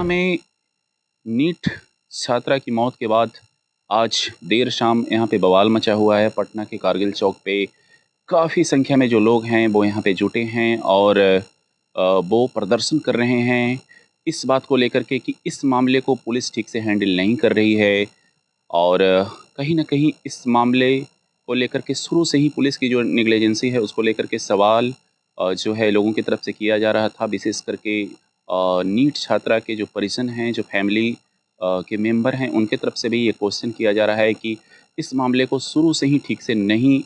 पटना में नीट छात्रा की मौत के बाद आज देर शाम यहाँ पे बवाल मचा हुआ है। पटना के कारगिल चौक पे काफ़ी संख्या में जो लोग हैं वो यहाँ पे जुटे हैं और वो प्रदर्शन कर रहे हैं इस बात को लेकर के कि इस मामले को पुलिस ठीक से हैंडल नहीं कर रही है। और कहीं न कहीं इस मामले को लेकर के शुरू से ही पुलिस की जो नेग्लिजेंसी है उसको लेकर के सवाल जो है लोगों की तरफ से किया जा रहा था। विशेष करके नीट छात्रा के जो परिजन हैं, जो फैमिली के मेंबर हैं, उनके तरफ से भी ये क्वेश्चन किया जा रहा है कि इस मामले को शुरू से ही ठीक से नहीं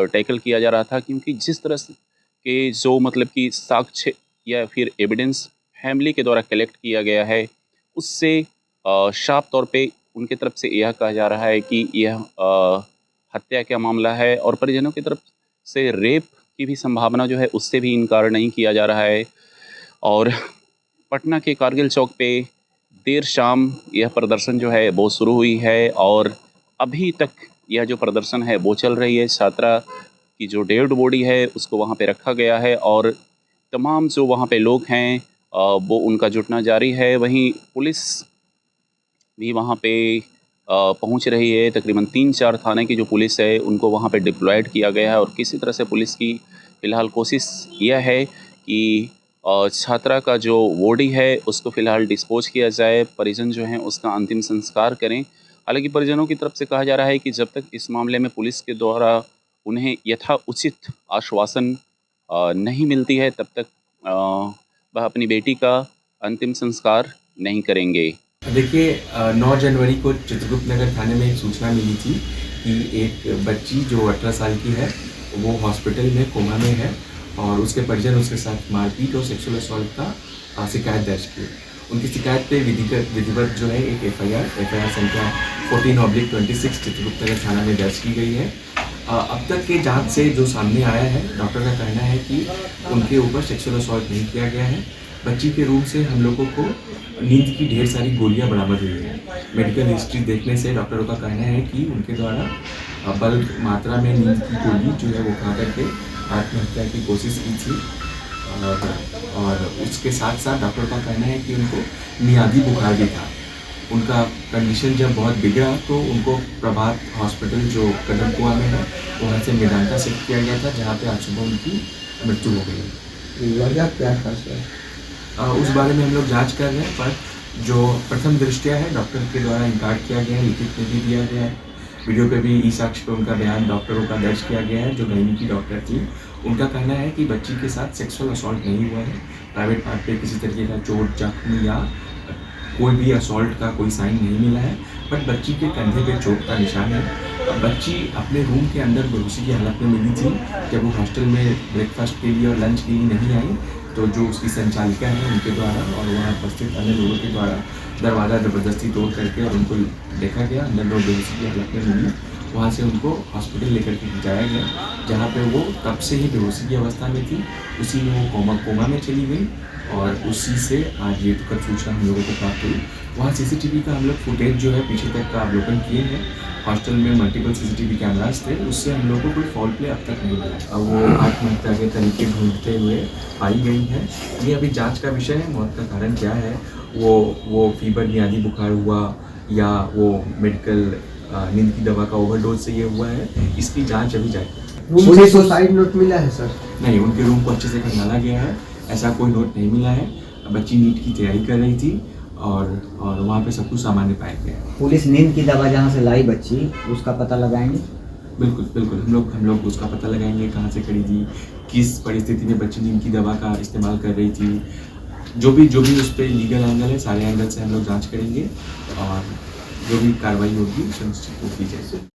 टैकल किया जा रहा था, क्योंकि जिस तरह से के जो मतलब कि साक्ष्य या फिर एविडेंस फैमिली के द्वारा कलेक्ट किया गया है, उससे साफ तौर पे उनके तरफ से यह कहा जा रहा है कि यह हत्या का मामला है और परिजनों की तरफ से रेप की भी संभावना जो है उससे भी इनकार नहीं किया जा रहा है। और पटना के कारगिल चौक पे देर शाम यह प्रदर्शन जो है वो शुरू हुई है और अभी तक यह जो प्रदर्शन है वो चल रही है। छात्रा की जो डेड बॉडी है उसको वहाँ पे रखा गया है और तमाम जो वहाँ पे लोग हैं वो उनका जुटना जारी है। वहीं पुलिस भी वहाँ पे पहुँच रही है। तकरीबन 3-4 थाने की जो पुलिस है उनको वहाँ पे डिप्लॉयड किया गया है और किसी तरह से पुलिस की फ़िलहाल कोशिश यह है कि छात्रा का जो बॉडी है उसको फ़िलहाल डिस्पोज किया जाए, परिजन जो हैं उसका अंतिम संस्कार करें। हालांकि परिजनों की तरफ से कहा जा रहा है कि जब तक इस मामले में पुलिस के द्वारा उन्हें यथाउचित आश्वासन नहीं मिलती है तब तक वह अपनी बेटी का अंतिम संस्कार नहीं करेंगे। देखिए 9 जनवरी को चित्रगुप्त नगर थाने में एक सूचना मिली थी कि एक बच्ची जो 18 साल की है वो हॉस्पिटल में कोमा में है और उसके परिजन उसके साथ मारपीट और सेक्सुअल असॉल्ट का शिकायत दर्ज की। उनकी शिकायत पे विधिवत जो है एक एफआईआर संख्या 14/26 चित्रगुप्त नगर थाना में दर्ज की गई है। अब तक के जांच से जो सामने आया है, डॉक्टर का कहना है कि उनके ऊपर सेक्सुअल असॉल्ट नहीं किया गया है। बच्ची के रूम से हम लोगों को नींद की ढेर सारी गोलियां बरामद हुई हैं। मेडिकल हिस्ट्री देखने से डॉक्टरों का कहना है कि उनके द्वारा बल्क मात्रा में नींद की गोली जो है वो खा करके आत्महत्या की कोशिश की थी। और उसके साथ साथ डॉक्टर का कहना है कि उनको मियादी बुखार भी था। उनका कंडीशन जब बहुत बिगड़ा तो उनको प्रभात हॉस्पिटल जो कदम कुआं में है वहाँ से मेदांता शिफ्ट किया गया था, जहाँ पे आज सुबह उनकी मृत्यु हो गई। वजह क्या था सर? उस बारे में हम लोग जांच कर रहे हैं, पर जो प्रथम दृष्टया है डॉक्टर के द्वारा इनकार किया गया है, लिखित में भी दिया गया है, वीडियो पे भी ई साक्ष्य पे उनका बयान डॉक्टरों का दर्ज किया गया है। जो गैनी की डॉक्टर थी उनका कहना है कि बच्ची के साथ सेक्सुअल असॉल्ट नहीं हुआ है। प्राइवेट पार्ट पे किसी तरीके का चोट जख्म या कोई भी असॉल्ट का कोई साइन नहीं मिला है, बट बच्ची के कंधे पे चोट का निशान है। बच्ची अपने रूम के अंदर बेहोशी की हालत में मिली थी जब वो हॉस्टल में ब्रेकफास्ट के लिए और लंच के लिए नहीं आई, तो जो उसकी संचालिका है उनके द्वारा और वहाँ उपस्थित अन्य लोगों के द्वारा दरवाज़ा ज़बरदस्ती तोड़ करके और उनको देखा गया। अंदर लोग बेहोशी की हालत में मिली, वहाँ से उनको हॉस्पिटल लेकर के जाया गया, जहाँ पे वो तब से ही बेहोशी की अवस्था में थी। उसी में वो कोमा में चली गई और उसी से आज ये दुखद सूचना हम लोगों को प्राप्त हुई। वहाँ सीसीटीवी का हम लोग फुटेज जो है पीछे तक का अवलोकन किए हैं। हॉस्टल में मल्टीपल सीसीटीवी कैमराज थे, उससे हम लोगों को कोई फॉल प्ले अब तक नहीं मिला। अब वो आत्महत्या के तरीके ढूंढते हुए पाई गई है। ये अभी जांच का विषय है। मौत का कारण क्या है, वो फीवर मियादी बुखार हुआ या वो मेडिकल नींद की दवा का ओवरडोज से ये हुआ है, इसकी जांच अभी जाएगी। रूम से सुसाइड नोट मिला है सर? नहीं, उनके रूम को अच्छे से खंगाला गया है, ऐसा कोई नोट नहीं मिला है। बच्ची नीट की तैयारी कर रही थी और वहाँ पे सब कुछ सामान्य पाया गया। पुलिस नींद की दवा जहाँ से लाई बच्ची उसका पता लगाएंगे? बिल्कुल हम लोग उसका पता लगाएंगे, कहाँ से खरीदी, किस परिस्थिति में बच्ची नींद की दवा का इस्तेमाल कर रही थी। जो भी उस पर लीगल एंगल है, सारे एंगल से हम लोग जांच करेंगे और जो भी कार्रवाई होगी सुनिश्चित की जाएगी।